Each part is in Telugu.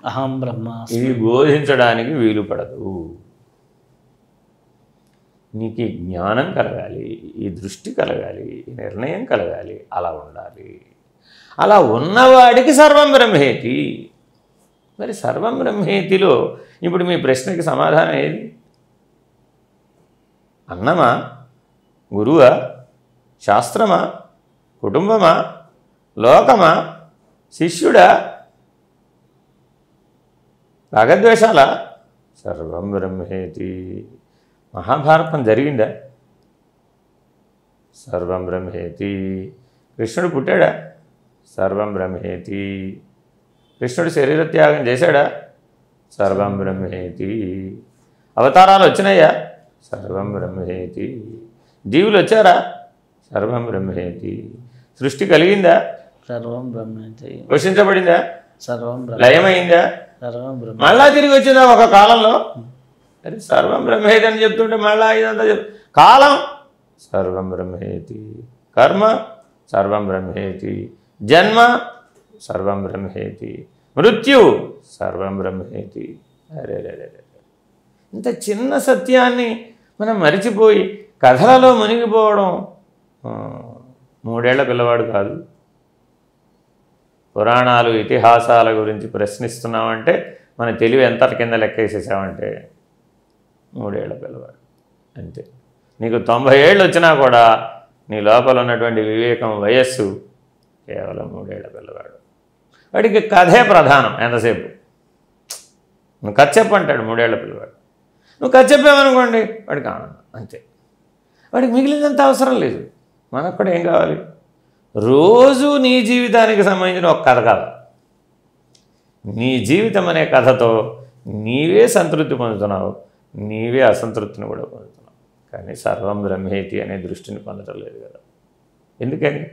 అహం బ్రహ్మాస్మి. ఇది బోధించడానికి వీలు పడదు. నీకు ఈ జ్ఞానం కలగాలి, ఈ దృష్టి కలగాలి, ఈ నిర్ణయం కలగాలి, అలా ఉండాలి. అలా ఉన్నవాడికి సర్వం బ్రహ్మేతి. మరి సర్వం బ్రహ్మేతిలో ఇప్పుడు మీ ప్రశ్నకి సమాధానం ఏది? అన్నమా, గురువా, శాస్త్రమా, కుటుంబమా, లోకమా, శిష్యుడా, రాగద్వేషాలా? సర్వం బ్రహ్మేతి. మహాభారతం జరిగిందా? సర్వం బ్రహ్మేతి. కృష్ణుడు పుట్టాడా? సర్వం బ్రహ్మేతి. కృష్ణుడు శరీరత్యాగం చేశాడా? సర్వం బ్రహ్మేతి. అవతారాలు వచ్చినాయా? సర్వం బ్రహ్మేతి. జీవులు వచ్చారా? సర్వం బ్రహ్మేతి. సృష్టి కలిగిందా? సర్వం బ్రహ్మేతి. పోషించబడిందా? సర్వం బ్రహ్మ. లయమైందా? సర్వం బ్రహ్మ. మళ్ళా తిరిగి వచ్చిందా ఒక కాలంలో? అరే సర్వం బ్రహ్మేతి అని చెప్తుంటే మళ్ళా ఇదంతా కాలం సర్వం బ్రహ్మేతి. కర్మ సర్వం బ్రహ్మేతి. జన్మ సర్వం బ్రహ్మేతి. మృత్యు సర్వం బ్రహ్మేతి. అరే ఇంత చిన్న సత్యాన్ని మనం మరిచిపోయి కథలలో మునిగిపోవడం. 3 ఏళ్ల పిల్లవాడు కాదు. పురాణాలు ఇతిహాసాల గురించి ప్రశ్నిస్తున్నామంటే మన తెలివి ఎంత కింద లెక్కేసేసామంటే 3 ఏళ్ల పిల్లవాడు అంతే. నీకు 90 ఏళ్ళు వచ్చినా కూడా నీ లోపల ఉన్నటువంటి వివేకం, వయస్సు కేవలం 3 ఏళ్ల పిల్లవాడు. వాడికి కథే ప్రధానం. ఎంతసేపు నువ్వు కథ చెప్పంటాడు 3 ఏళ్ల పిల్లవాడు. నువ్వు కథ చెప్పావనుకోండి వాడికి ఆనందం అంతే. వాడికి మిగిలినంత అవసరం లేదు. మనకు కూడా ఏం కావాలి? రోజు నీ జీవితానికి సంబంధించిన ఒక కథ కాదు. నీ జీవితం అనే కథతో నీవే సంతృప్తి పొందుతున్నావు, నీవే అసంతృప్తిని కూడా పొందుతున్నావు. కానీ సర్వం బ్రహ్మేతి అనే దృష్టిని పొందడం లేదు కదా. ఎందుకని?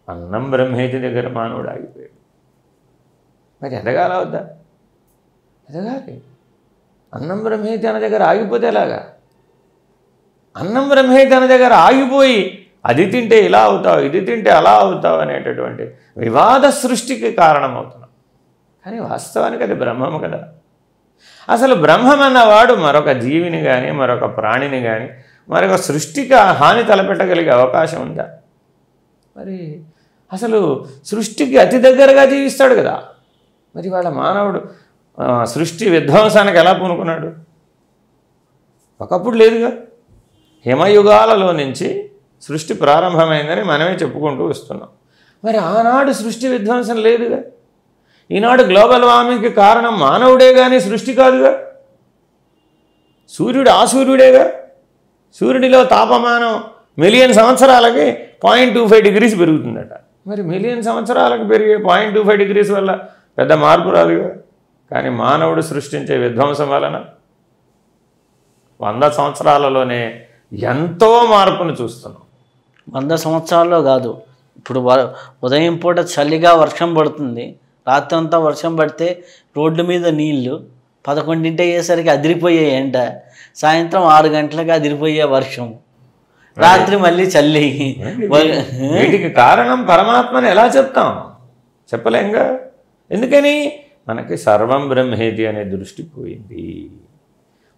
అన్నం బ్రహ్మేతి దగ్గర మానవుడు ఆగిపోయాడు. మరి ఎదగాల వద్దా? ఎదగాలి. అన్నం బ్రహ్మేతి అన్న దగ్గర ఆగిపోతే ఎలాగా? అన్నం బ్రహ్మేతి అన్న దగ్గర ఆగిపోయి అది తింటే ఇలా అవుతావు, ఇది తింటే అలా అవుతావు అనేటటువంటి వివాద సృష్టికి కారణమవుతున్నాం. కానీ వాస్తవానికి అది బ్రహ్మము కదా. అసలు బ్రహ్మం అన్నవాడు మరొక జీవిని కానీ, మరొక ప్రాణిని కానీ, మరొక సృష్టికి హాని తలపెట్టగలిగే అవకాశం ఉందా? మరి అసలు సృష్టికి అతి దగ్గరగా జీవిస్తాడు కదా. మరి వాళ్ళ మానవుడు సృష్టి విధ్వంసానికి ఎలా పూనుకున్నాడు? ఒకప్పుడు లేదుగా. హిమయుగాలలో నుంచి సృష్టి ప్రారంభమైందని మనమే చెప్పుకుంటూ వస్తున్నాం. మరి ఆనాడు సృష్టి విధ్వంసం లేదుగా. ఈనాడు గ్లోబల్ వార్మింగ్కి కారణం మానవుడే కానీ సృష్టి కాదుగా. సూర్యుడు ఆ సూర్యుడేగా. సూర్యుడిలో తాపమానం మిలియన్ సంవత్సరాలకి 0.25 degrees పెరుగుతుందట. మరి మిలియన్ సంవత్సరాలకు పెరిగే 0.25 degrees వల్ల పెద్ద మార్పు రాదుగా. కానీ మానవుడు సృష్టించే విధ్వంసం వలన 100 సంవత్సరాలలోనే ఎంతో మార్పును చూస్తున్నాం. 100 సంవత్సరాల్లో కాదు. ఇప్పుడు ఉదయం పూట చలిగా వర్షం పడుతుంది, రాత్రంతా వర్షం పడితే రోడ్డు మీద నీళ్లు, 11 అయ్యేసరికి అదిరిపోయే ఎండ, సాయంత్రం 6 గంటలకు అదిరిపోయే వర్షం, రాత్రి మళ్ళీ చల్లి. వీటికి కారణం పరమాత్మని ఎలా చెప్తాం? చెప్పలేంగా. ఎందుకని? మనకి సర్వం బ్రహ్మేతి అనే దృష్టి పోయింది.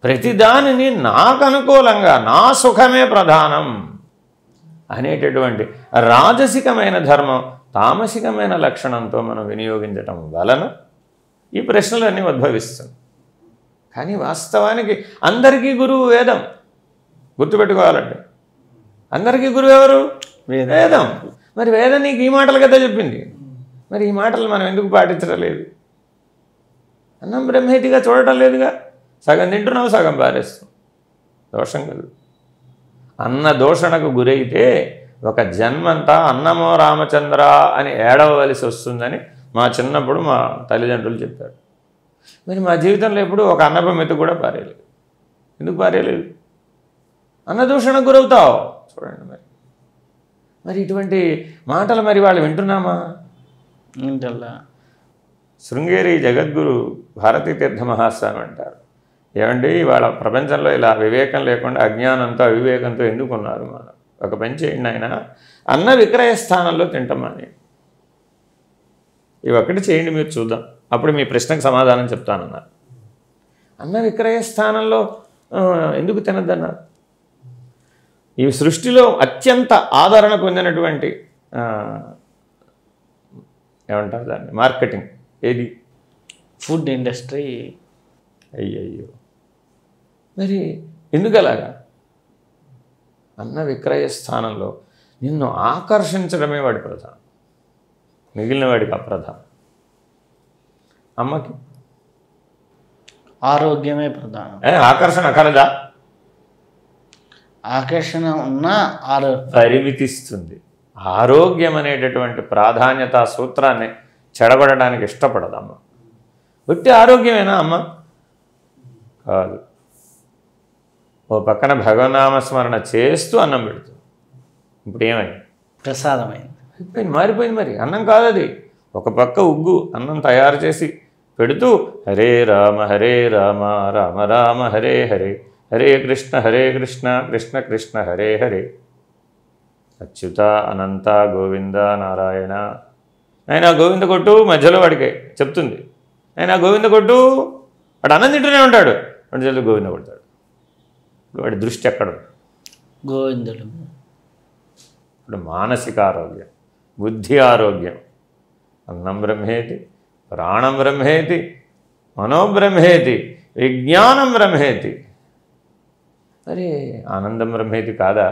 ప్రతిదానిని నాకు అనుకూలంగా, నా సుఖమే ప్రధానం అనేటటువంటి రాజసికమైన ధర్మం, తామసికమైన లక్షణంతో మనం వినియోగించటం వలన ఈ ప్రశ్నలన్నీ ఉద్భవిస్తుంది. కానీ వాస్తవానికి అందరికీ గురువు వేదం. గుర్తుపెట్టుకోవాలంటే అందరికీ గురువు ఎవరు? వేదం. మరి వేదం నీకు ఈ మాటలు కదా చెప్పింది. మరి ఈ మాటలు మనం ఎందుకు పాటించడం లేదు? అన్నం బ్రహ్మేతిగా చూడటం లేదుగా. సగం తింటున్నావు, సగం పారేస్తాం. దోషం కాదు. అన్న దోషణకు గురైతే ఒక జన్మంతా అన్నమో రామచంద్ర అని ఏడవలసి వస్తుందని మా చిన్నప్పుడు మా తల్లిదండ్రులు చెప్పారు. మరి మా జీవితంలో ఎప్పుడు ఒక అన్నప మెతుకు కూడా పారేయలేదు. ఎందుకు పారేయలేదు? అన్నదూషణకు గురవుతావు. చూడండి మరి ఇటువంటి మాటలు మరి వాళ్ళు వింటున్నామా? శృంగేరి జగద్గురు భారతీ తీర్థ మహాస్వామి అంటారు, ఏమండి వాళ్ళ ప్రపంచంలో ఇలా వివేకం లేకుండా అజ్ఞానంతో అవివేకంతో ఎందుకున్నారు? మనం ఒక పని చేయండి ఆయన, అన్న విక్రయ స్థానంలో తింటామని. ఇవి ఒక్కటి చేయండి మీరు చూద్దాం, అప్పుడు మీ ప్రశ్నకు సమాధానం చెప్తానన్నారు. అన్న విక్రయ స్థానంలో ఎందుకు తినద్దన్నారు? ఈ సృష్టిలో అత్యంత ఆదరణ పొందినటువంటి ఏమంటారు దాన్ని, మార్కెటింగ్ ఏది? Food industry. అయ్యయ్యో, మరి ఎందుకు అలాగా? అన్న విక్రయ స్థానంలో నిన్ను ఆకర్షించడమే వాడి ప్రధానం, మిగిలిన వాడికి అప్రధానం. అమ్మకి ఆరోగ్యమే ప్రధానం. ఆకర్షణ కలదా? ఆకర్షణ ఉన్న పరిమితిస్తుంది. ఆరోగ్యం అనేటటువంటి ప్రాధాన్యత సూత్రాన్ని చెడగొట్టడానికి ఇష్టపడదు అమ్మ. ఒట్టి ఆరోగ్యమేనా అమ్మ? కాదు. ఓ పక్కన భగవన్నామస్మరణ చేస్తూ అన్నం పెడుతుంది. ఇప్పుడు ఏమైంది? ప్రసాదమైంది. అయిపోయింది, మారిపోయింది. మరి అన్నం కాదు అది. ఒక పక్క ఉగ్గు అన్నం తయారు చేసి పెడుతూ హరే రామ రామ రామ హరే హరే, హరే కృష్ణ కృష్ణ కృష్ణ హరే హరే, అచ్యుత అనంత గోవింద నారాయణ. ఆయన గోవింద కొట్టు మధ్యలో వాడికి చెప్తుంది, ఆయన గోవింద కొట్టు. వాడు అన్నం తింటూనే ఉంటాడు, వాడి జల్లు గోవింద కొడతాడు. వాడి దృష్టి ఎక్కడ? గోవిందుడు. ఇప్పుడు మానసిక ఆరోగ్యం, బుద్ధి ఆరోగ్యం. అన్నం బ్రహ్మేతి, ప్రాణం బ్రహ్మేతి, మనోబ్రహ్మేతి, విజ్ఞానం బ్రహ్మేతి. మరి ఆనందం బ్రహ్మేతి కాదా?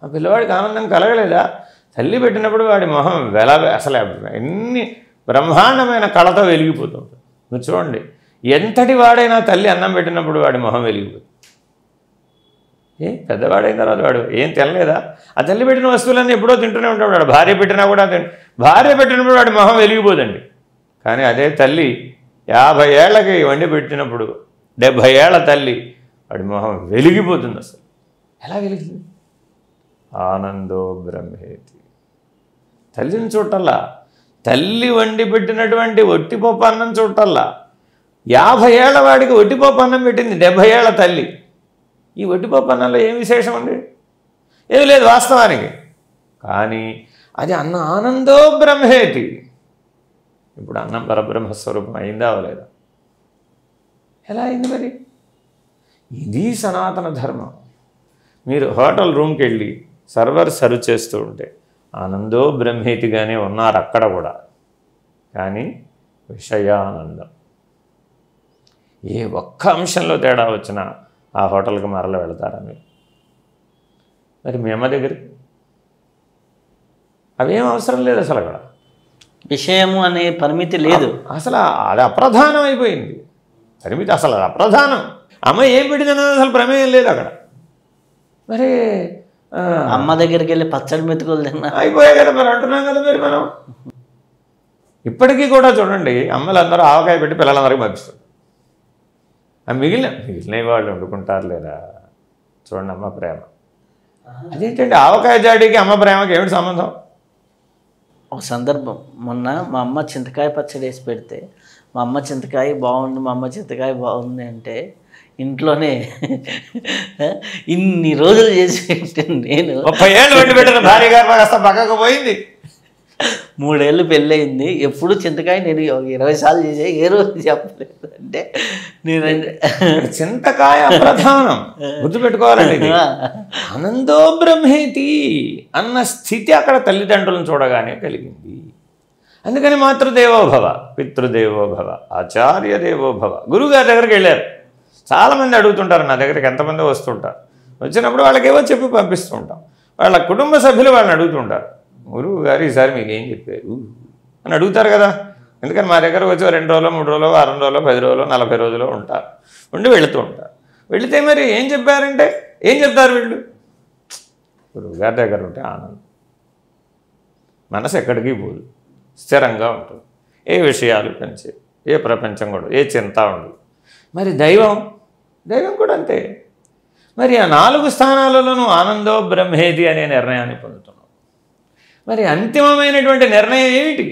ఆ పిల్లవాడికి ఆనందం కలగలేదా? తల్లి పెట్టినప్పుడు వాడి మొహం అసలు ఎన్ని బ్రహ్మాండమైన కళతో వెలిగిపోతుంది. మీరు చూడండి, ఎంతటి వాడైనా తల్లి అన్నం పెట్టినప్పుడు వాడి మొహం వెలిగిపోతుంది. పెద్దవాడైన తర్వాత వాడు ఏం తినలేదా? ఆ తల్లి పెట్టిన వస్తువులన్నీ ఎప్పుడో తింటూనే ఉంటాడు. వాడు భార్య పెట్టినా కూడా భార్య పెట్టినప్పుడు వాడి మొహం వెలిగిపోదండి. కానీ అదే తల్లి 50 ఏళ్ళకి వండి పెట్టినప్పుడు 70 ఏళ్ల తల్లి వాడి మొహం వెలిగిపోతుంది. అసలు ఎలా వెలుగుతుంది? ఆనందో బ్రహ్మేతి. తల్లిని చూడటల్లా, తల్లి వండి పెట్టినటువంటి ఒట్టిపప్పు అన్నం చూడటల్లా. 50 ఏళ్ల వాడికి ఒట్టిపప్పు అన్నం పెట్టింది 70 ఏళ్ల తల్లి. ఈ ఒట్టిపప్పు అన్నంలో ఏం విశేషం ఉంది? ఏమీ లేదు వాస్తవానికి. కానీ అది అన్న ఆనందో బ్రహ్మేతి. ఇప్పుడు అన్నం పరబ్రహ్మస్వరూపం అయిందా అవలేదా? ఎలా అయింది మరి? ఇది సనాతన ధర్మం. మీరు హోటల్ రూమ్కి వెళ్ళి సర్వర్ సర్వ్ చేస్తూ ఉంటే ఆనందో బ్రహ్మేతిగానే ఉన్నారు అక్కడ కూడా, కానీ విషయానందం. ఏ ఒక్క అంశంలో తేడా వచ్చినా ఆ హోటల్కి మరల వెళతారా మీరు? మరి మీ అమ్మ దగ్గరికి అవేం అవసరం లేదు. అసలు అక్కడ విషయము అనే పరిమితి లేదు. అసలు అది అప్రధానం అయిపోయింది. పరిమితి అసలు అది అప్రధానం. అమ్మ ఏం పెట్టిందన్నది అసలు ప్రమేయం లేదు అక్కడ. మరి అమ్మ దగ్గరికి వెళ్ళి పచ్చడి మెతుకులు తిన్నా అయిపోయాయి కదా. మరి అంటున్నాం కదా మరి మనం. ఇప్పటికీ కూడా చూడండి, అమ్మలందరూ ఆవకాయ పెట్టి పిల్లలందరికీ పంపిస్తారు. మిగిలిన వాళ్ళు వండుకుంటారు లేదా? చూడండి అమ్మ ప్రేమ. అదేంటండి ఆవకాయ జాడీకి అమ్మ ప్రేమకి ఏమిటి సంబంధం? ఒక సందర్భం, మొన్న మా అమ్మ చింతకాయ పచ్చడి వేసి పెడితే, మా అమ్మ చింతకాయ బాగుంది, మా అమ్మ చింతకాయ బాగుంది అంటే ఇంట్లోనే ఇన్ని రోజులు చేసి పెట్టాను నేను. 30 ఏళ్ళు వండి పెట్టిన భార్య గారు కాస్త పక్కకు పోయింది. 3 ఏళ్ళు పెళ్ళయింది. ఎప్పుడు చింతకాయ నేను 20 సార్లు చేసే, ఏ రోజు చెప్పలేదు. అంటే నేను చింతకాయ ప్రధానం గుర్తుపెట్టుకోవాలండి. ఆనందో బ్రహ్మేతి అన్న స్థితి అక్కడ తల్లిదండ్రులను చూడగానే కలిగింది. అందుకని మాతృదేవోభవ, పితృదేవోభవ, ఆచార్య దేవోభవ. గురువుగారి దగ్గరికి వెళ్ళారు. చాలామంది అడుగుతుంటారు నా దగ్గరికి, ఎంతమంది వస్తుంటారు. వచ్చినప్పుడు వాళ్ళకి ఏవో చెప్పి పంపిస్తూ ఉంటాం. వాళ్ళ కుటుంబ సభ్యులు వాళ్ళని అడుగుతుంటారు, గురువు గారు ఈసారి మీకు ఏం చెప్పారు అని అడుగుతారు కదా. ఎందుకని మా దగ్గర వచ్చి 2 రోజులు 3 రోజులు వారం రోజులు 10 రోజులు 40 రోజులు ఉంటారు, ఉండి వెళుతూ ఉంటారు. వెళితే మరి ఏం చెప్పారంటే ఏం చెప్తారు వీళ్ళు? గురువు గారి దగ్గర ఉంటే ఆనందం, మనసు ఎక్కడికి పోదు, స్థిరంగా ఉంటుంది, ఏ విషయాలు పెంచే, ఏ ప్రపంచం కూడా, ఏ చింత ఉండదు. మరి దైవం కూడా అంతే. మరి ఆ 4 స్థానాలలోనూ ఆనందో బ్రహ్మేది అనే నిర్ణయాన్ని పొందుతున్నాం. మరి అంతిమమైనటువంటి నిర్ణయం ఏమిటి?